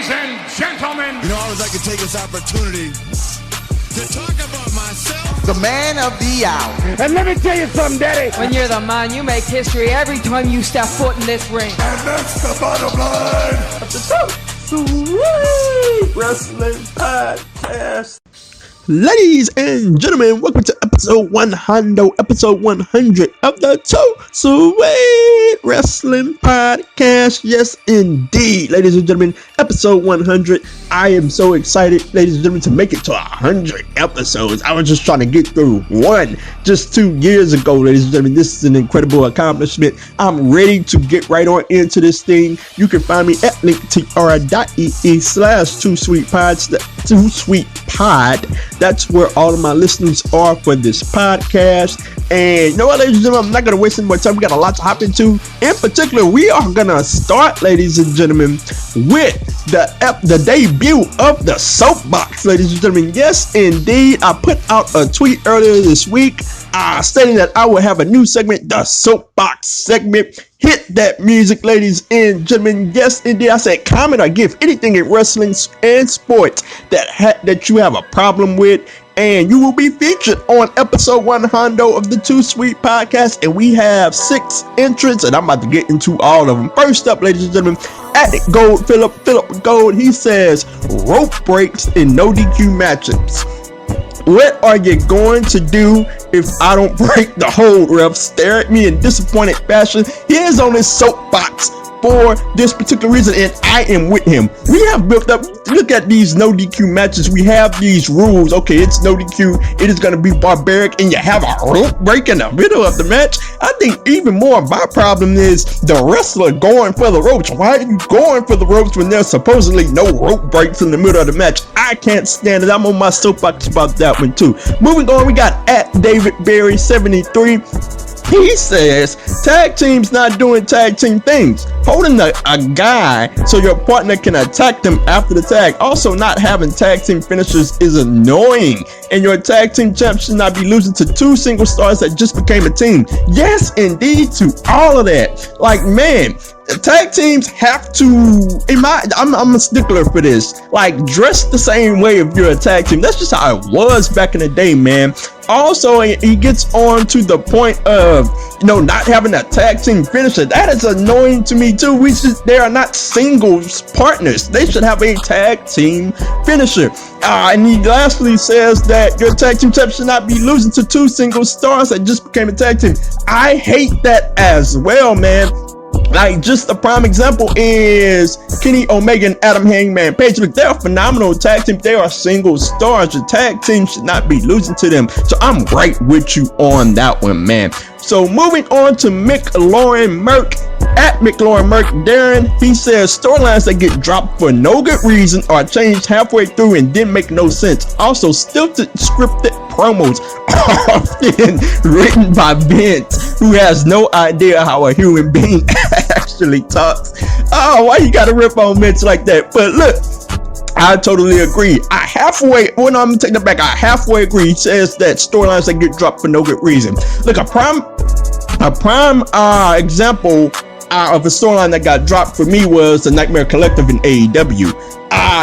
Ladies and gentlemen, you know, I always like to take this opportunity to talk about myself. The man of the hour. And let me tell you something, Daddy. When you're the man, you make history every time you step foot in this ring. And that's the bottom line of the Sweet Wrestling Podcast. Ladies and gentlemen, welcome to episode 100 of the Sweet Wrestling Podcast. Yes, indeed, ladies and gentlemen, episode 100. I am so excited, ladies and gentlemen, to make it to 100 episodes. I was just trying to get through one just 2 years ago, ladies and gentlemen. This is an incredible accomplishment. I'm ready to get right on into this thing. You can find me at linktr.ee/2sweetpods, 2sweetpod. That's where all of my listeners are for this podcast. And you know what, ladies and gentlemen, I'm not going to waste any more time. We got a lot to hop into. In particular, we are going to start, ladies and gentlemen, with the debut of the Soapbox, ladies and gentlemen. Yes, indeed. I put out a tweet earlier this week stating that I will have a new segment, the Soapbox segment. Hit that music, ladies and gentlemen. Yes, indeed. I said comment or give anything in wrestling and sports that you have a problem with, and you will be featured on episode 100 of the Too Sweet Podcast. And we have 6 entrants, and I'm about to get into all of them. First up, ladies and gentlemen, Addict Gold, Philip Gold. He says rope breaks in no DQ matchups. What are you going to do if I don't break the hold, ref? Stare at me in disappointed fashion. He is on his soapbox for this particular reason, and I am with him. We have built up, look at these no DQ matches. We have these rules. Okay, it's no DQ. It is going to be barbaric, and you have a rope break in the middle of the match. I think even more of my problem is the wrestler going for the ropes. Why are you going for the ropes when there's supposedly no rope breaks in the middle of the match? I can't stand it. I'm on my soapbox about that one too. Moving on, we got at David Berry 73. He says tag teams not doing tag team things. Holding a guy so your partner can attack them after the tag. Also, not having tag team finishers is annoying. And your tag team champs should not be losing to 2 single stars that just became a team. Yes, indeed, to all of that. Like, man, the tag teams have to, I'm a stickler for this. Like, dress the same way if you're a tag team. That's just how it was back in the day, man. Also, he gets on to the point of, not having a tag team finisher. That is annoying to me too. They are not singles partners. They should have a tag team finisher. And he lastly says that your tag team champ should not be losing to 2 single stars that just became a tag team. I hate that as well, man. Like, just a prime example is Kenny Omega and Adam Hangman Page. Look, they're a phenomenal tag team. They are single stars. Your tag team should not be losing to them. So I'm right with you on that one, man. So moving on to McLaurin Merck. At McLaurin Merck, Darren, he says storylines that get dropped for no good reason or changed halfway through and didn't make no sense. Also, stilted scripted promos often written by Vince, who has no idea how a human being actually talks. Oh, why you gotta rip on Vince like that? But look, I totally agree. I halfway agree. He says that storylines that get dropped for no good reason. Look, a prime example of a storyline that got dropped for me was the Nightmare Collective in AEW.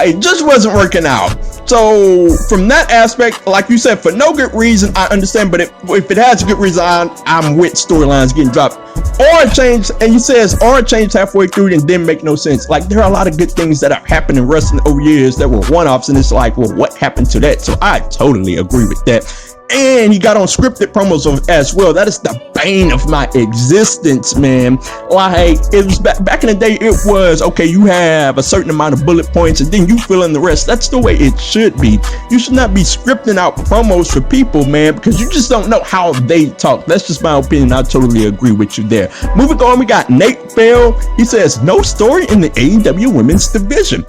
It just wasn't working out. So from that aspect, like you said, for no good reason, I understand. But if it has a good reason, I'm with storylines getting dropped or changed. And he says or changed halfway through and didn't make no sense. Like, there are a lot of good things that have happened in wrestling over years that were one-offs, and it's like, well, what happened to that? So I totally agree with that. And he got on scripted promos as well. That is the bane of my existence, man. Like, it was back in the day, it was, okay, you have a certain amount of bullet points and then you fill in the rest. That's the way it should be. You should not be scripting out promos for people, man, because you just don't know how they talk. That's just my opinion. I totally agree with you there. Moving on, we got Nate Bell. He says, no story in the AEW women's division.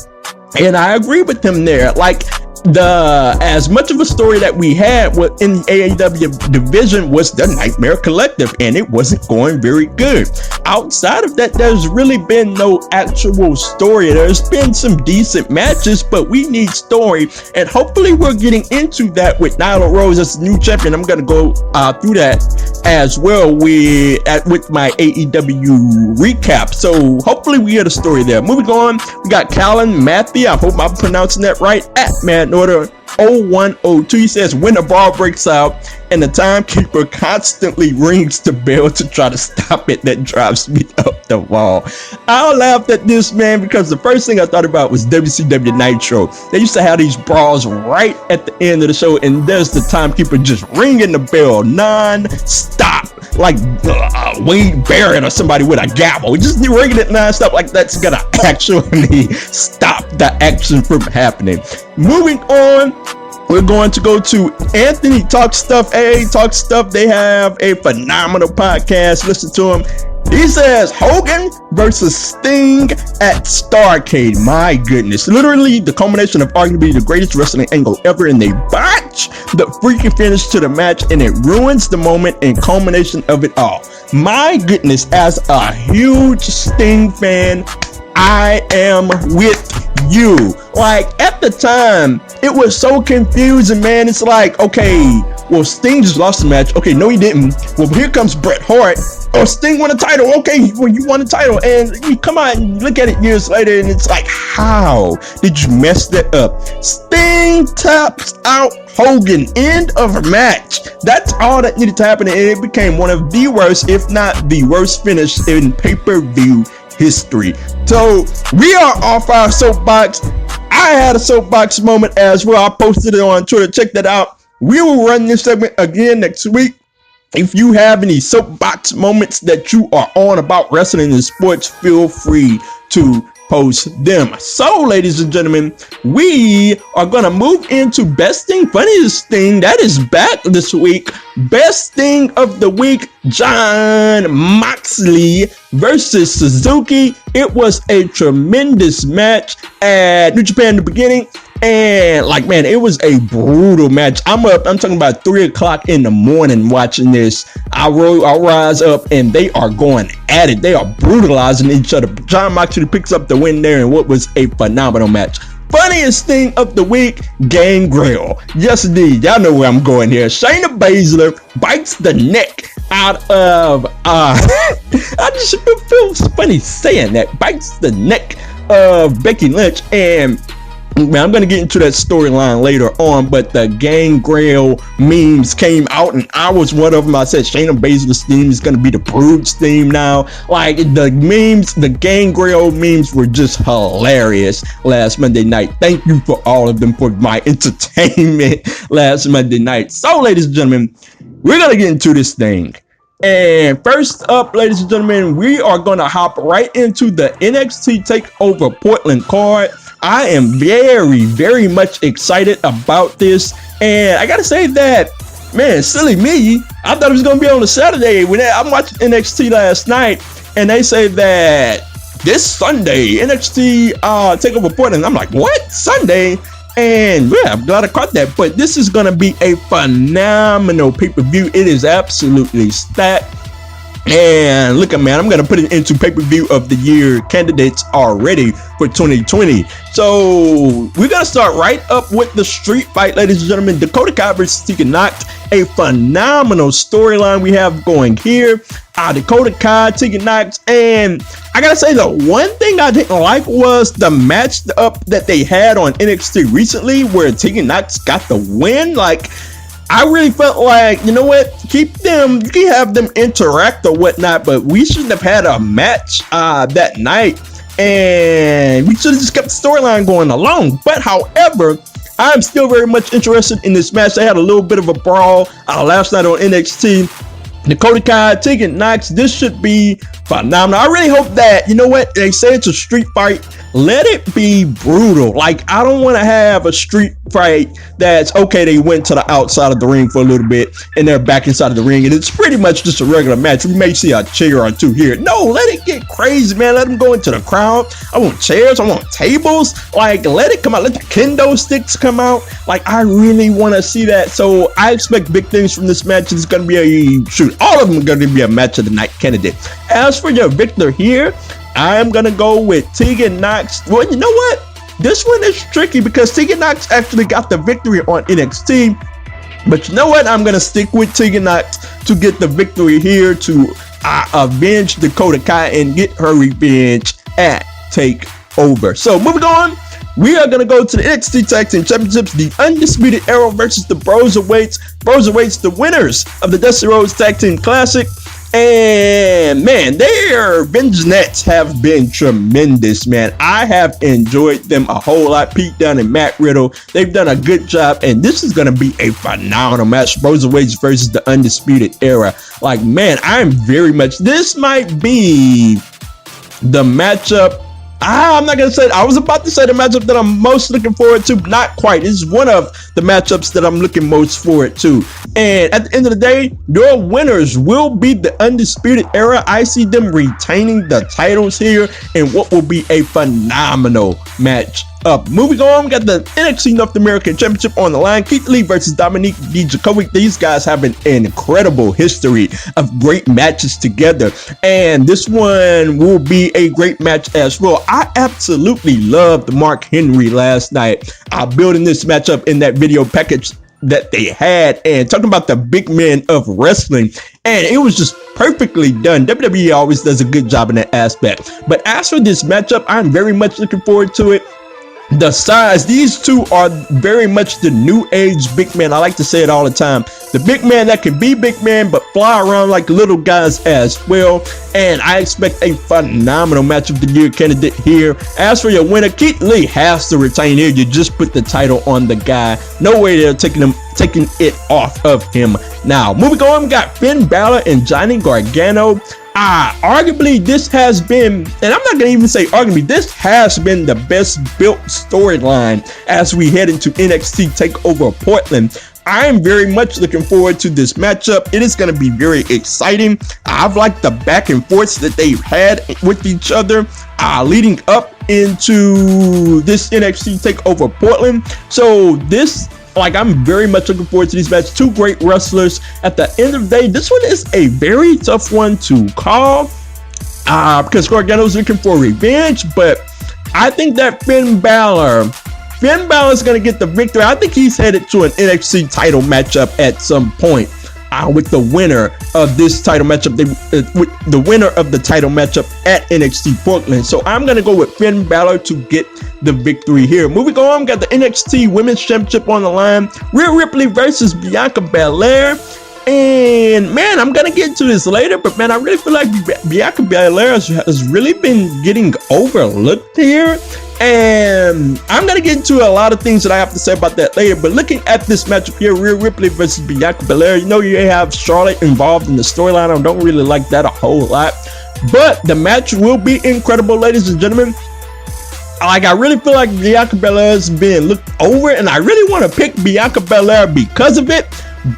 And I agree with him there. Like, as much of a story that we had in the AEW division was the Nightmare Collective, and it wasn't going very good. Outside of that, there's really been no actual story. There's been some decent matches, but we need story, and hopefully we're getting into that with Nyla Rose as the new champion. I'm gonna go through that as well with my AEW recap. So hopefully we get a story there. Moving on, we got Callan Matthew. I hope I'm pronouncing that right. At Man Order 0102. He says, when a brawl breaks out and the timekeeper constantly rings the bell to try to stop it, that drives me up the wall. I laughed at this, man, because the first thing I thought about was WCW Nitro. They used to have these brawls right at the end of the show, and there's the timekeeper just ringing the bell non-stop, like Wade Barrett or somebody with a gavel, just ringing it non-stop, like that's gonna actually stop the action from happening. Moving on, we're going to go to Anthony Talk Stuff. AA Talk Stuff. They have a phenomenal podcast. Listen to him. He says Hogan versus Sting at Starrcade. My goodness. Literally the culmination of arguably the greatest wrestling angle ever, and they botch the freaking finish to the match, and it ruins the moment and culmination of it all. My goodness, as a huge Sting fan, I am with you. Like, at the time, it was so confusing, man. It's like, okay, well, Sting just lost the match. Okay, no, he didn't. Well, here comes Bret Hart. Oh, Sting won a title. Okay, well, you won a title. And you come out and look at it years later, and it's like, how did you mess that up? Sting taps out Hogan. End of match. That's all that needed to happen, and it became one of the worst, if not the worst finish in pay-per-view history. So we are off our soapbox. I had a soapbox moment as well. I posted it on Twitter. Check that out. We will run this segment again next week. If you have any soapbox moments that you are on about wrestling and sports, feel free to post them. So, ladies and gentlemen, we are going to move into Best Thing, Funniest Thing. That is back this week. Best Thing of the Week, Jon Moxley versus Suzuki. It was a tremendous match at New Japan in the beginning. And like, man, it was a brutal match. I'm talking about 3 o'clock in the morning watching this. I rise up and they are going at it. They are brutalizing each other. Jon Moxley picks up the win there, and what was a phenomenal match. Funniest thing of the week, Gangrel. Yes, indeed. Y'all know where I'm going here. Shayna Baszler bites the neck out of, I just feel funny saying that. Bites the neck of Becky Lynch, and man, I'm going to get into that storyline later on, but the Gangrel memes came out, and I was one of them. I said Shayna Baszler's theme is going to be the Brood's theme now. Like, the memes, the Gangrel memes were just hilarious last Monday night. Thank you for all of them for my entertainment last Monday night. So, ladies and gentlemen, we're going to get into this thing. And first up, ladies and gentlemen, we are going to hop right into the NXT Takeover Portland card. I am very, very much excited about this. And I got to say that, man, silly me, I thought it was going to be on a Saturday. I'm watching NXT last night, and they say that this Sunday, NXT Takeover Portland. I'm like, what? Sunday? And yeah, I'm glad I caught that. But this is going to be a phenomenal pay-per-view. It is absolutely stacked. And look at, man, I'm going to put it into pay-per-view of the year candidates already for 2020. So we're going to start right up with the street fight, ladies and gentlemen. Dakota Kai versus Tegan Nox. A phenomenal storyline we have going here. Dakota Kai, Tegan Nox, and I gotta say, the one thing I didn't like was the match up that they had on NXT recently, where Tegan Nox got the win. Like, I really felt like, you know what, keep them, you can have them interact or whatnot, but we shouldn't have had a match that night, and we should have just kept the storyline going along. But however, I'm still very much interested in this match. They had a little bit of a brawl last night on NXT. Dakota Kai, Tegan Nox, this should be phenomenal. I really hope that, you know what, they say it's a street fight, let it be brutal. Like, I don't want to have a street fight that's okay, they went to the outside of the ring for a little bit and they're back inside of the ring and it's pretty much just a regular match. We may see a chair or two here. No, let it get crazy, man. Let them go into the crowd. I want chairs, I want tables. Like, let it come out, let the kendo sticks come out. Like, I really want to see that. So I expect big things from this match. It's going to be all of them are going to be a match of the night candidate. As for your victor here, I'm going to go with Tegan Nox. Well, you know what? This one is tricky because Tegan Nox actually got the victory on NXT. But you know what? I'm going to stick with Tegan Nox to get the victory here to avenge Dakota Kai and get her revenge at TakeOver. So moving on, we are going to go to the NXT Tag Team Championships, the Undisputed Era versus the Broserweights. Broserweights, the winners of the Dusty Rhodes Tag Team Classic. And man, their vignettes have been tremendous, man. I have enjoyed them a whole lot. Pete Dunne and Matt Riddle, they've done a good job, and this is going to be a phenomenal match. Broserweights versus the Undisputed Era. Like, man, I'm very much, this might be the matchup. I'm not going to say, I was about to say the matchup that I'm most looking forward to, but not quite. This is one of the matchups that I'm looking most forward to. And at the end of the day, your winners will be the Undisputed Era. I see them retaining the titles here in what will be a phenomenal match. Moving on, we got the NXT North American Championship on the line. Keith Lee versus Dominique Dijakovic. These guys have an incredible history of great matches together, and this one will be a great match as well. I absolutely loved Mark Henry last night, building this matchup in that video package that they had and talking about the big men of wrestling, and it was just perfectly done. WWE always does a good job in that aspect. But as for this matchup, I'm very much looking forward to it. The size, these two are very much the new age big man. I like to say it all the time. The big man that can be big man but fly around like little guys as well. And I expect a phenomenal match of the year candidate here. As for your winner, Keith Lee has to retain here. You just put the title on the guy. No way they're taking it off of him. Now, moving on, we got Finn Balor and Johnny Gargano. Arguably, this has been, and I'm not going to even say arguably, this has been the best built storyline as we head into NXT TakeOver Portland. I'm very much looking forward to this matchup. It is going to be very exciting. I've liked the back and forths that they've had with each other leading up into this NXT TakeOver Portland. So this, like, I'm very much looking forward to these matches. Two great wrestlers. At the end of the day, this one is a very tough one to call because Gargano's looking for revenge, but I think that Finn Balor is going to get the victory. I think he's headed to an NXT title matchup at some point with the winner of this title matchup, with the winner of the title matchup at NXT Portland. So I'm going to go with Finn Balor to get the victory here. Moving on, got the NXT Women's Championship on the line. Rhea Ripley versus Bianca Belair. And man, I'm going to get to this later, but man, I really feel like Bianca Belair has really been getting overlooked here. And I'm going to get into a lot of things that I have to say about that later. But looking at this matchup here, Rhea Ripley versus Bianca Belair, you know, you have Charlotte involved in the storyline. I don't really like that a whole lot. But the match will be incredible, ladies and gentlemen. Like, I really feel like Bianca Belair has been looked over, and I really want to pick Bianca Belair because of it.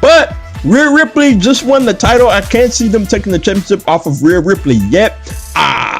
But Rhea Ripley just won the title. I can't see them taking the championship off of Rhea Ripley yet.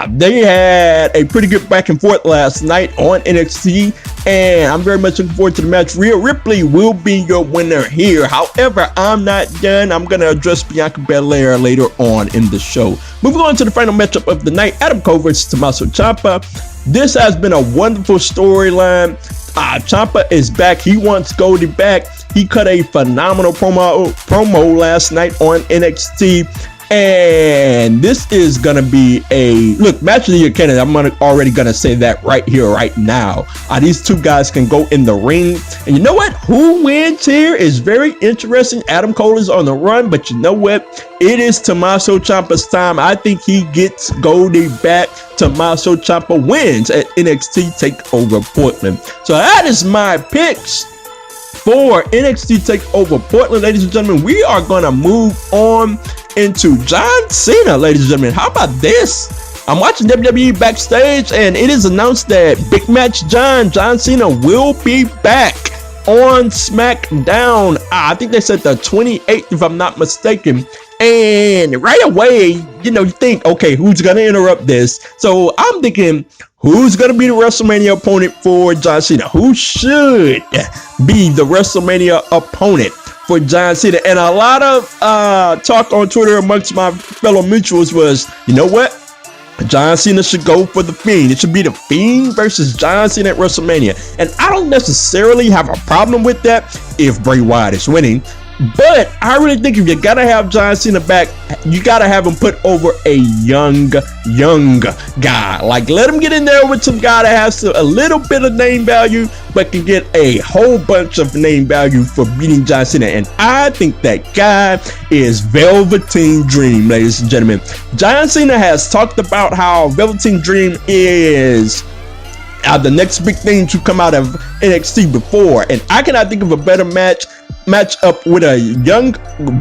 They had a pretty good back and forth last night on NXT, and I'm very much looking forward to the match. Rhea Ripley will be your winner here. However, I'm not done. I'm going to address Bianca Belair later on in the show. Moving on to the final matchup of the night, Adam Cole versus Tommaso Ciampa. This has been a wonderful storyline. Ciampa is back. He wants Goldie back. He cut a phenomenal promo last night on NXT. And this is going to be a match of the year candidate. I'm already going to say that right here, right now. These two guys can go in the ring. And you know what? Who wins here is very interesting. Adam Cole is on the run, but you know what? It is Tommaso Ciampa's time. I think he gets Goldie back. Tommaso Ciampa wins at NXT TakeOver Portland. So that is my picks for NXT TakeOver Portland. Ladies and gentlemen, we are going to move on into John Cena, ladies and gentlemen. How about this? I'm watching WWE backstage, and it is announced that Big Match John Cena will be back on SmackDown. I think they said the 28th, if I'm not mistaken. And right away, you think, okay, who's going to interrupt this? So I'm thinking, who's going to be the WrestleMania opponent for John Cena? Who should be the WrestleMania opponent for John Cena? And a lot of talk on Twitter amongst my fellow mutuals was, you know what? John Cena should go for the Fiend. It should be the Fiend versus John Cena at WrestleMania. And I don't necessarily have a problem with that if Bray Wyatt is winning. But I really think if you gotta have John Cena back, you gotta have him put over a young guy. Like, let him get in there with some guy that has a little bit of name value, but can get a whole bunch of name value for beating John Cena. And I think that guy is Velveteen Dream, ladies and gentlemen. John Cena has talked about how Velveteen Dream is the next big thing to come out of NXT before, and I cannot think of a better match up with a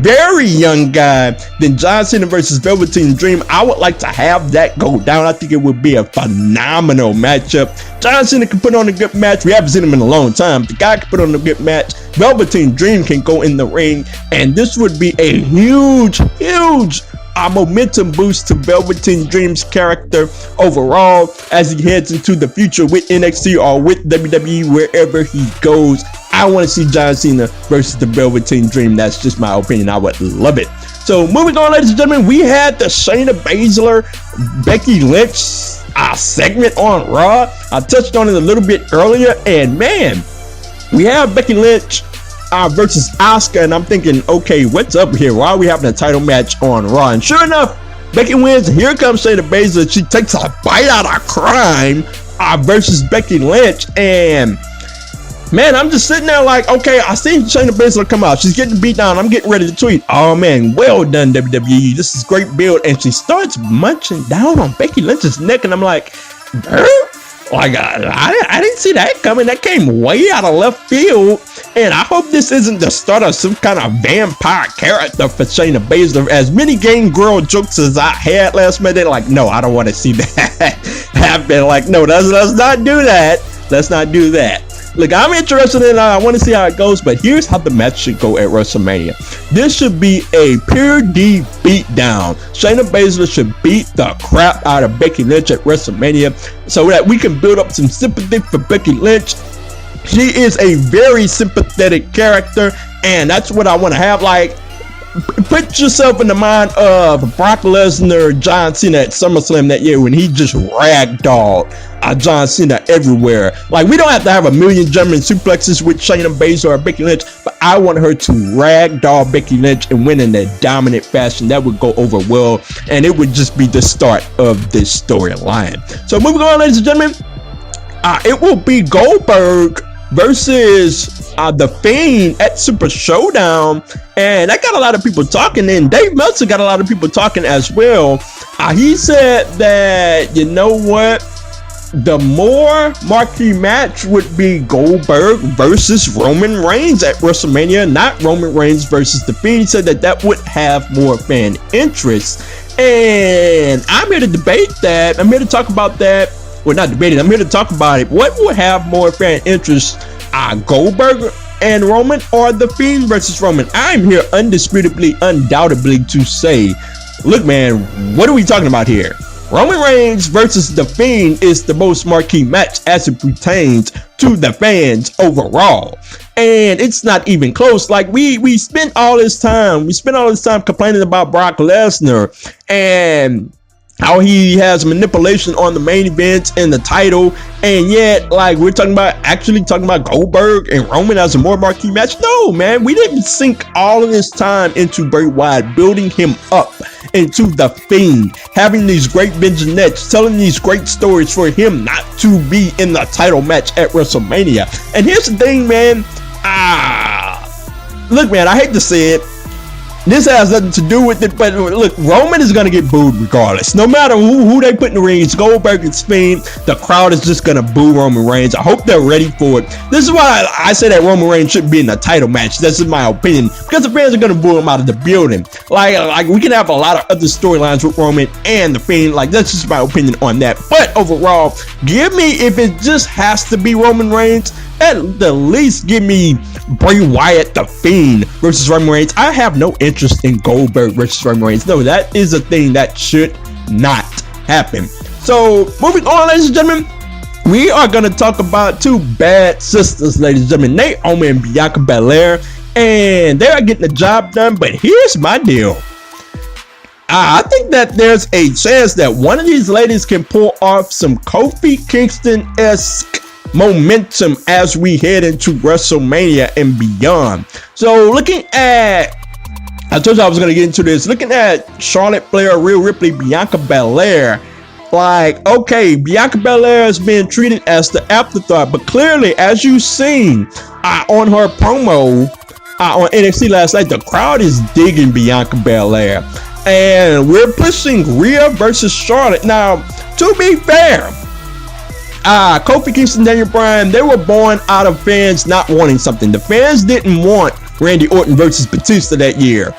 very young guy than John Cena versus Velveteen Dream. I would like to have that go down. I think it would be a phenomenal matchup. John Cena can put on a good match. We haven't seen him in a long time. The guy can put on a good match. Velveteen Dream can go in the ring, and this would be a huge momentum boost to Velveteen Dream's character overall as he heads into the future with NXT or with WWE, wherever he goes. I want to see John Cena versus the Velveteen Dream. That's just my opinion. I would love it. So moving on, ladies and gentlemen, we had the Shayna Baszler, Becky Lynch segment on Raw. I touched on it a little bit earlier, and man, we have Becky Lynch versus Asuka, and I'm thinking, okay, what's up here? Why are we having a title match on Raw? And sure enough, Becky wins. Here comes Shayna Baszler. She takes a bite out of crime versus Becky Lynch, and man, I'm just sitting there like, okay, I see Shayna Baszler come out. She's getting beat down. I'm getting ready to tweet, oh man, well done WWE. This is great build. And she starts munching down on Becky Lynch's neck, and I'm like, like, I didn't see that coming. That came way out of left field. And I hope this isn't the start of some kind of vampire character for Shayna Baszler. As many Game Girl jokes as I had last minute, like, no, I don't want to see that happen. Like, no, let's not do that. Let's not do that. Look, I'm interested in it. I want to see how it goes, but here's how the match should go at WrestleMania. This should be a pure D beatdown. Shayna Baszler should beat the crap out of Becky Lynch at WrestleMania so that we can build up some sympathy for Becky Lynch. She is a very sympathetic character, and that's what I want to have. Like, put yourself in the mind of Brock Lesnar, John Cena at SummerSlam that year when he just ragdolled John Cena everywhere. Like, we don't have to have a million German suplexes with Shayna Baszler or Becky Lynch, but I want her to ragdoll Becky Lynch and win in a dominant fashion. That would go over well, and it would just be the start of this storyline. So moving on, ladies and gentlemen, it will be Goldberg versus the Fiend at Super Showdown, and that got a lot of people talking, and Dave Meltzer got a lot of people talking as well. He said that, you know what, the more marquee match would be Goldberg versus Roman Reigns at WrestleMania, not Roman Reigns versus the Fiend. He said that would have more fan interest, and I'm here to debate that. I'm here to talk about that. Well, not debating. I'm here to talk about it. What will have more fan interest, Goldberg and Roman, or the Fiend versus Roman? I'm here undisputedly, undoubtedly to say, look, man, what are we talking about here? Roman Reigns versus the Fiend is the most marquee match as it pertains to the fans overall, and it's not even close. Like, we spent all this time complaining about Brock Lesnar and how he has manipulation on the main events and the title, and yet, like, we're talking about Goldberg and Roman as a more marquee match. No, man, we didn't sink all of this time into Bray Wyatt, building him up into the Fiend, having these great vignettes, telling these great stories for him not to be in the title match at WrestleMania. And here's the thing, man. Look, man, I hate to say it, This has nothing to do with it, but look, Roman is going to get booed regardless. No matter who they put in the ring, it's Goldberg, it's Fiend, the crowd is just going to boo Roman Reigns. I hope they're ready for it. This is why I say that Roman Reigns shouldn't be in a title match. This is my opinion, because the fans are going to boo him out of the building. Like we can have a lot of other storylines with Roman and the Fiend. Like, that's just my opinion on that. But overall, give me, if it just has to be Roman Reigns, at the least give me Bray Wyatt, the Fiend versus Roman Reigns. I have no interest in Goldberg versus Roman Reigns. No, that is a thing that should not happen. So moving on, ladies and gentlemen, we are going to talk about two bad sisters, ladies and gentlemen, Naomi and Bianca Belair, and they are getting the job done. But here's my deal. I think that there's a chance that one of these ladies can pull off some Kofi Kingston-esque momentum as we head into WrestleMania and beyond. So looking at, I told you I was going to get into this, looking at Charlotte Flair, Rhea Ripley, Bianca Belair, like, okay, Bianca Belair is being treated as the afterthought, but clearly, as you've seen on her promo on NXT last night, the crowd is digging Bianca Belair, and we're pushing Rhea versus Charlotte. Now, to be fair, Kofi Kingston, Daniel Bryan, they were born out of fans not wanting something. The fans didn't want Randy Orton versus Batista that year.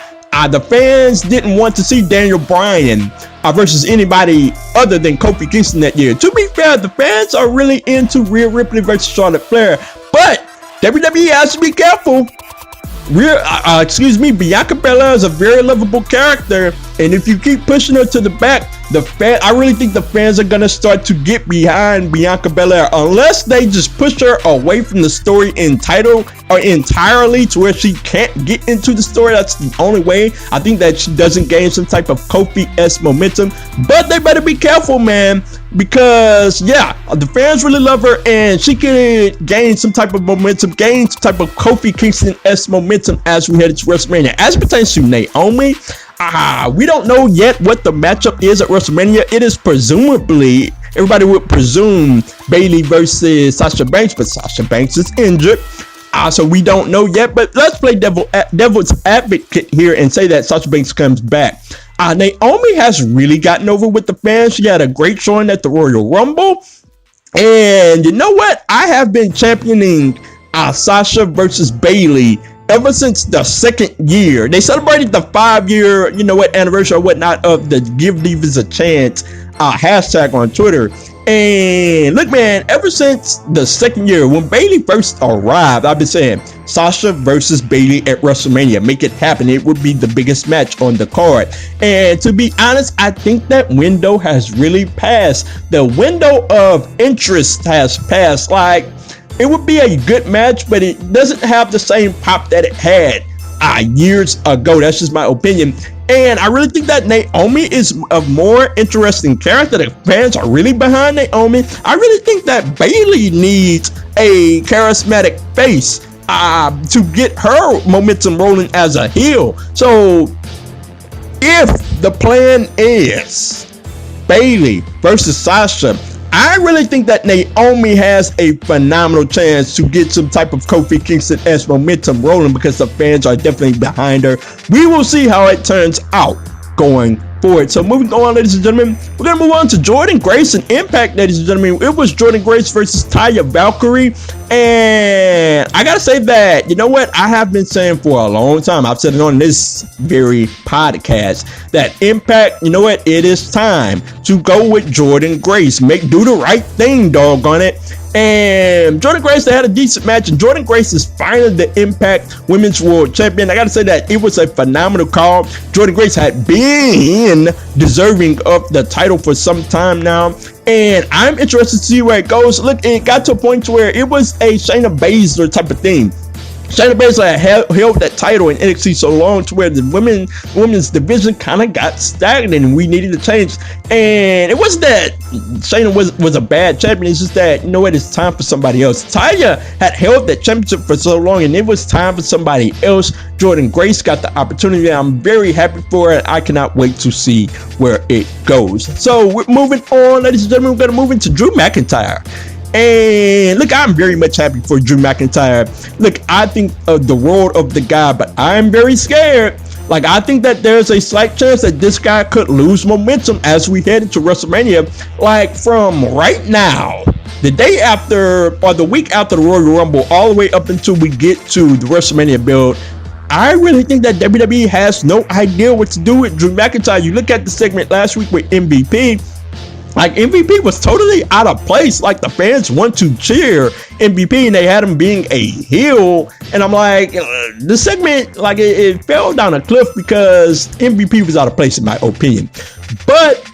The fans didn't want to see Daniel Bryan versus anybody other than Kofi Kingston that year. To be fair, the fans are really into Rhea Ripley versus Charlotte Flair, but WWE has to be careful. Bianca Belair is a very lovable character, and if you keep pushing her to the back, I really think the fans are gonna start to get behind Bianca Belair unless they just push her away from the story entirely to where she can't get into the story. That's the only way. I think that she doesn't gain some type of Kofi-esque momentum, but they better be careful, man, because the fans really love her, and she can gain some type of momentum, gain some type of Kofi Kingston-esque momentum as we head into WrestleMania. As it pertains to Naomi, we don't know yet what the matchup is at WrestleMania. It is presumably, everybody would presume, Bayley versus Sasha Banks, but Sasha Banks is injured. So we don't know yet, but let's play devil's advocate here and say that Sasha Banks comes back. Naomi has really gotten over with the fans. She had a great showing at the Royal Rumble. And you know what? I have been championing Sasha versus Bayley ever since the second year. They celebrated the 5-year, anniversary or whatnot of the Give Divas a Chance hashtag on Twitter. And look, man, ever since the second year, when Bayley first arrived, I've been saying Sasha versus Bayley at WrestleMania. Make it happen. It would be the biggest match on the card. And to be honest, I think that window has really passed. The window of interest has passed. Like, it would be a good match, but it doesn't have the same pop that it had years ago. That's just my opinion. And I really think that Naomi is a more interesting character. The fans are really behind Naomi. I really think that Bayley needs a charismatic face to get her momentum rolling as a heel. So if the plan is Bayley versus Sasha, I really think that Naomi has a phenomenal chance to get some type of Kofi Kingston-esque momentum rolling because the fans are definitely behind her. We will see how it turns out going forward. So moving on, ladies and gentlemen, we're going to move on to Jordynne Grace and Impact, ladies and gentlemen. It was Jordynne Grace versus Taya Valkyrie. And I got to say that, you know what? I have been saying for a long time, I've said it on this very podcast, that Impact, you know what? It is time to go with Jordynne Grace. Do the right thing, doggone it. And Jordynne Grace, they had a decent match, and Jordynne Grace is finally the Impact Women's World Champion. I gotta say that it was a phenomenal call. Jordynne Grace had been deserving of the title for some time now, and I'm interested to see where it goes. Look, it got to a point where it was a Shayna Baszler type of thing. Shayna Baszler held that title in NXT so long to where the women's division kind of got stagnant, and we needed to change. And it wasn't that Shayna was a bad champion. It's just that, you know what, it's time for somebody else. Taya had held that championship for so long, and it was time for somebody else. Jordynne Grace got the opportunity. I'm very happy for it. I cannot wait to see where it goes. So we're moving on, ladies and gentlemen. We're going to move into Drew McIntyre. And look, I'm very much happy for Drew McIntyre. Look, I think of the world of the guy, but I'm very scared Like, I think that there's a slight chance that this guy could lose momentum as we head into WrestleMania. Like, from right now, the day after or the week after the Royal Rumble, all the way up until we get to the WrestleMania build, I really think that WWE has no idea what to do with Drew McIntyre. You look at the segment last week with MVP. Like, MVP was totally out of place. Like, the fans want to cheer MVP and they had him being a heel. And I'm like, the segment, like, it fell down a cliff because MVP was out of place in my opinion. But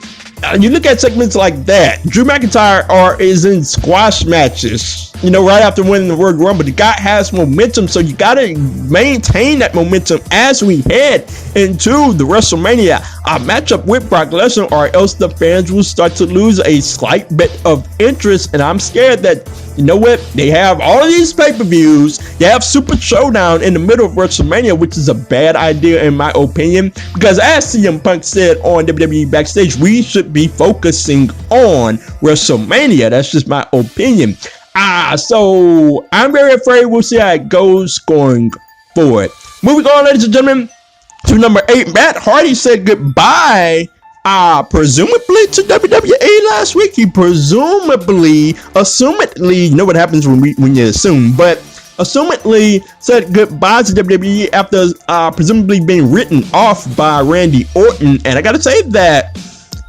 you look at segments like that, Drew McIntyre is in squash matches, you know, right after winning the Royal Rumble. The guy has momentum, so you got to maintain that momentum as we head into the WrestleMania matchup with Brock Lesnar, or else the fans will start to lose a slight bit of interest. And I'm scared that, you know what, they have all of these pay-per-views, they have Super Showdown in the middle of WrestleMania, which is a bad idea in my opinion, because as CM Punk said on WWE Backstage, we should be focusing on WrestleMania. That's just my opinion. So I'm very afraid we'll see how it goes going forward. Moving on, ladies and gentlemen, to number 8, Matt Hardy said goodbye, presumably to WWE last week. He assumedly, you know what happens when you assume, but assumedly said goodbye to WWE after presumably being written off by Randy Orton. And I gotta say that,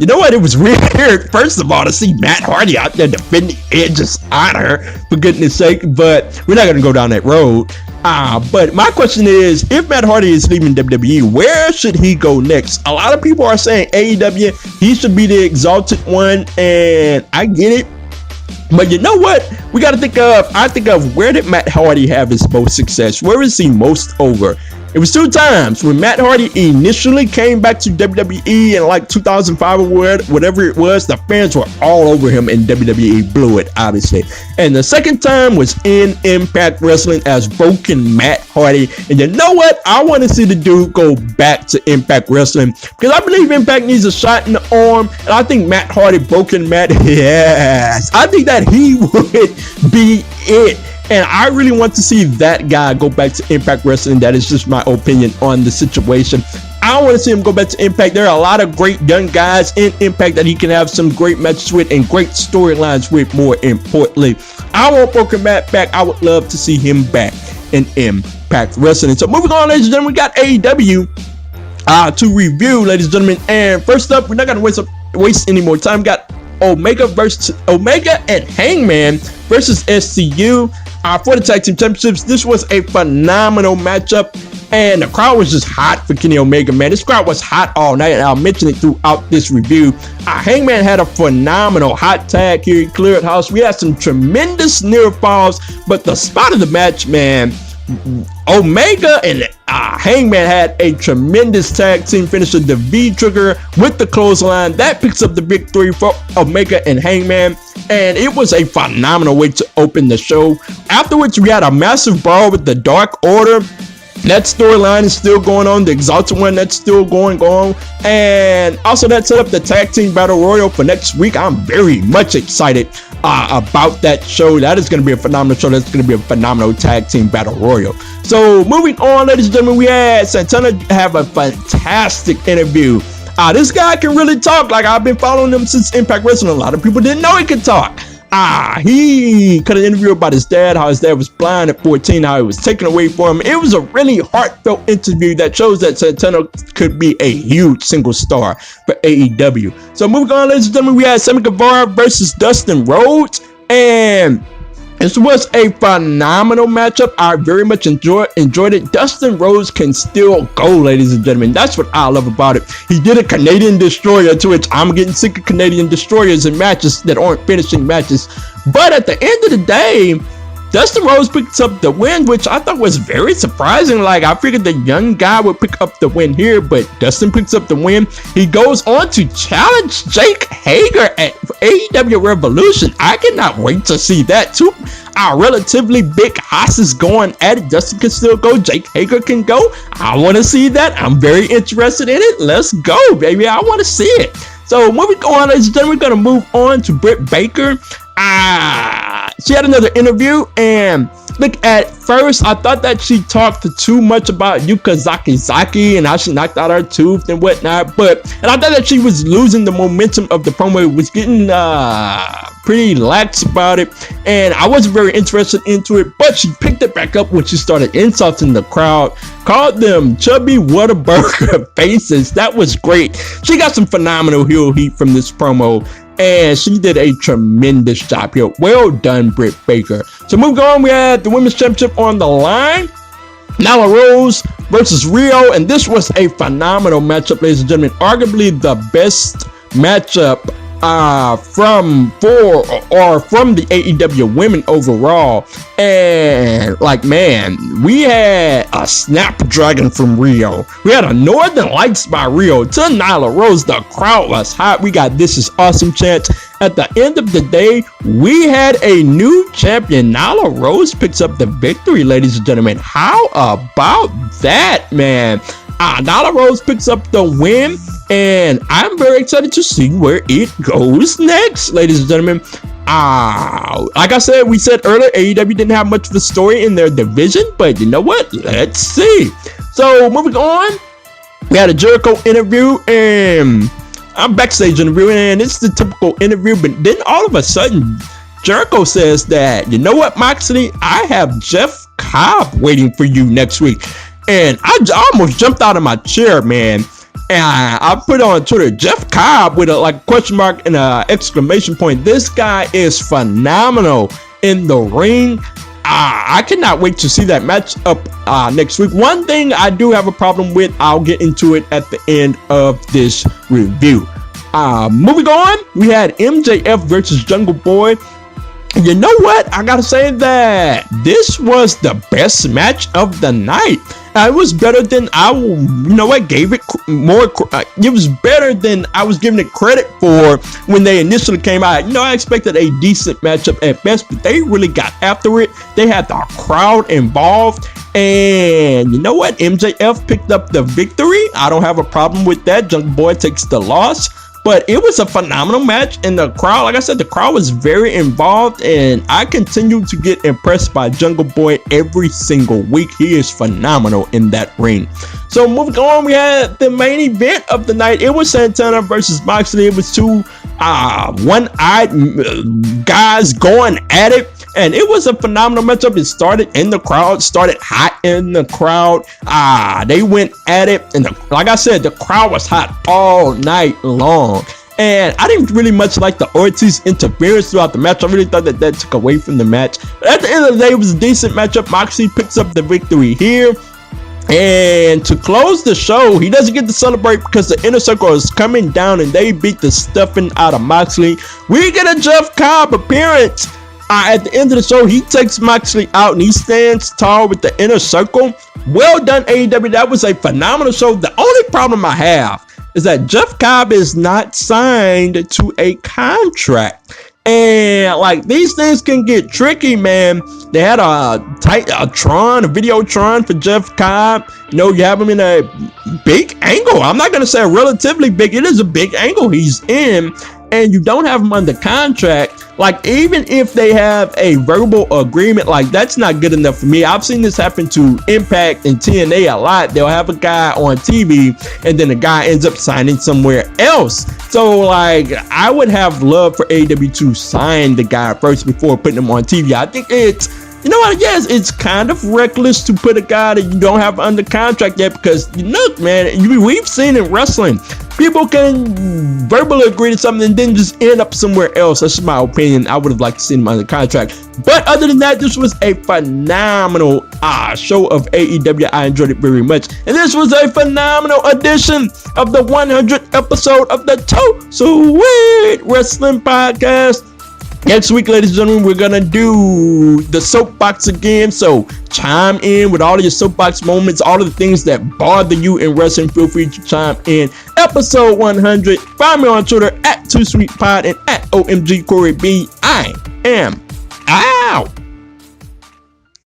you know what, it was weird, first of all, to see Matt Hardy out there defending Edge's honor, for goodness sake, but we're not gonna go down that road. But my question is, if Matt Hardy is leaving WWE, where should he go next? A lot of people are saying AEW, he should be the exalted one, and I get it. But you know what? We got to think of where did Matt Hardy have his most success? Where is he most over? It was 2 times. When Matt Hardy initially came back to WWE in like 2005 or whatever it was, the fans were all over him and WWE blew it, obviously. And the second time was in Impact Wrestling as Broken Matt Hardy. And you know what? I want to see the dude go back to Impact Wrestling because I believe Impact needs a shot in the arm. And I think Matt Hardy, Broken Matt, yes, I think that he would be it. And I really want to see that guy go back to Impact Wrestling. That is just my opinion on the situation. I want to see him go back to Impact. There are a lot of great young guys in Impact that he can have some great matches with and great storylines with, more importantly. I want Broken Matt back. I would love to see him back in Impact Wrestling. So moving on, ladies and gentlemen, we got AEW to review, ladies and gentlemen. And first up, we're not going to waste any more time. We got Omega and Hangman versus SCU for the tag team championships. This was a phenomenal matchup, and the crowd was just hot for Kenny Omega, man. This crowd was hot all night, and I'll mention it throughout this review. Hangman had a phenomenal hot tag here. He cleared house. We had some tremendous near falls, but the spot of the match, man, Omega and Hangman had a tremendous tag team finisher, the V-trigger with the clothesline. That picks up the victory for Omega and Hangman, and it was a phenomenal way to open the show. Afterwards, we had a massive brawl with the Dark Order. That storyline is still going on. The Exalted one, that's still going on. And also that set up the Tag Team Battle Royal for next week. I'm very much excited about that show. That is going to be a phenomenal show. That's going to be a phenomenal Tag Team Battle Royal. So moving on, ladies and gentlemen, we had Santana have a fantastic interview. This guy can really talk. Like, I've been following him since Impact Wrestling. A lot of people didn't know he could talk. He cut an interview about his dad, how his dad was blind at 14, how it was taken away from him. It was a really heartfelt interview that shows that Santana could be a huge single star for AEW. So moving on, ladies and gentlemen, we had Sammy Guevara versus Dustin Rhodes, and this was a phenomenal matchup. I very much enjoyed it. Dustin Rhodes can still go, ladies and gentlemen. That's what I love about it. He did a Canadian Destroyer, to which I'm getting sick of Canadian Destroyers in matches that aren't finishing matches. But at the end of the day, Dustin Rhodes picks up the win, which I thought was very surprising. Like, I figured the young guy would pick up the win here, but Dustin picks up the win. He goes on to challenge Jake Hager at AEW Revolution. I cannot wait to see that. Two relatively big hosses going at it. Dustin can still go. Jake Hager can go. I want to see that. I'm very interested in it. Let's go, baby. I want to see it. So when we go on, ladies and gentlemen, we're going to move on to Britt Baker. she had another interview, and look, at first I thought that she talked too much about Yuka Sakazaki and how she knocked out her tooth and whatnot, and I thought that she was losing the momentum of the promo. It was getting pretty lax about it, and I wasn't very interested into it, but she picked it back up when she started insulting the crowd, called them chubby Whataburger faces. That was great. She got some phenomenal heel heat from this promo, and she did a tremendous job here. Well done, Britt Baker. So moving on, we had the Women's Championship on the line. Nyla Rose versus Rio, and this was a phenomenal matchup, ladies and gentlemen. Arguably the best matchup from the AEW women overall. And like, man, we had a Snapdragon from Rio, we had a Northern Lights by Rio to Nyla Rose. The crowd was hot. We got "This Is Awesome" chants. At the end of the day, we had a new champion. Nyla Rose picks up the victory, ladies and gentlemen. How about that, man? Nyla Rose picks up the win, and I'm very excited to see where it goes next, ladies and gentlemen. Like I said, we said earlier, AEW didn't have much of a story in their division, but you know what? Let's see. So moving on, we had a Jericho interview, and I'm backstage interview, and it's the typical interview, but then all of a sudden, Jericho says that, you know what, Moxley, I have Jeff Cobb waiting for you next week. And I almost jumped out of my chair, man. And I put on Twitter, Jeff Cobb with a question mark and an exclamation point. This guy is phenomenal in the ring. I cannot wait to see that match up next week. One thing I do have a problem with, I'll get into it at the end of this review. Moving on, we had MJF versus Jungle Boy. You know what? I gotta say that this was the best match of the night. It was better than gave it more. It was better than I was giving it credit for when they initially came out. I expected a decent matchup at best, but they really got after it. They had the crowd involved, and you know what? MJF picked up the victory. I don't have a problem with that. Jungle Boy takes the loss. But it was a phenomenal match, and the crowd, like I said, the crowd was very involved, and I continue to get impressed by Jungle Boy every single week. He is phenomenal in that ring. So moving on, we had the main event of the night. It was Santana versus Moxley. It was two one-eyed guys going at it, and it was a phenomenal matchup. It started in the crowd, started hot in the crowd. They went at it, and like I said, the crowd was hot all night long. And I didn't really much like the Ortiz interference throughout the match. I really thought that took away from the match. But at the end of the day, it was a decent matchup. Moxley picks up the victory here. And to close the show, he doesn't get to celebrate because the Inner Circle is coming down and they beat the stuffing out of Moxley. We get a Jeff Cobb appearance. At the end of the show, he takes Moxley out and he stands tall with the Inner Circle. Well done, AEW. That was a phenomenal show. The only problem I have is that Jeff Cobb is not signed to a contract. And like, these things can get tricky, man. They had a Videotron for Jeff Cobb. You have him in a big angle. I'm not going to say relatively big. It is a big angle he's in. And you don't have him under contract. Like, even if they have a verbal agreement, like, that's not good enough for me. I've seen this happen to Impact and TNA a lot. They'll have a guy on TV and then the guy ends up signing somewhere else. So, like, I would have loved for AEW to sign the guy first before putting him on TV. I think it's, yes, it's kind of reckless to put a guy that you don't have under contract yet, because, look, man, we've seen in wrestling, people can verbally agree to something and then just end up somewhere else. That's my opinion. I would have liked to see him under contract. But other than that, this was a phenomenal show of AEW. I enjoyed it very much. And this was a phenomenal edition of the 100th episode of the Sweet Wrestling Podcast. Next week, ladies and gentlemen, we're going to do the soapbox again. So chime in with all of your soapbox moments, all of the things that bother you in wrestling. Feel free to chime in. Episode 100. Find me on Twitter at 2SweetPod and at OMG Corey B. I am out.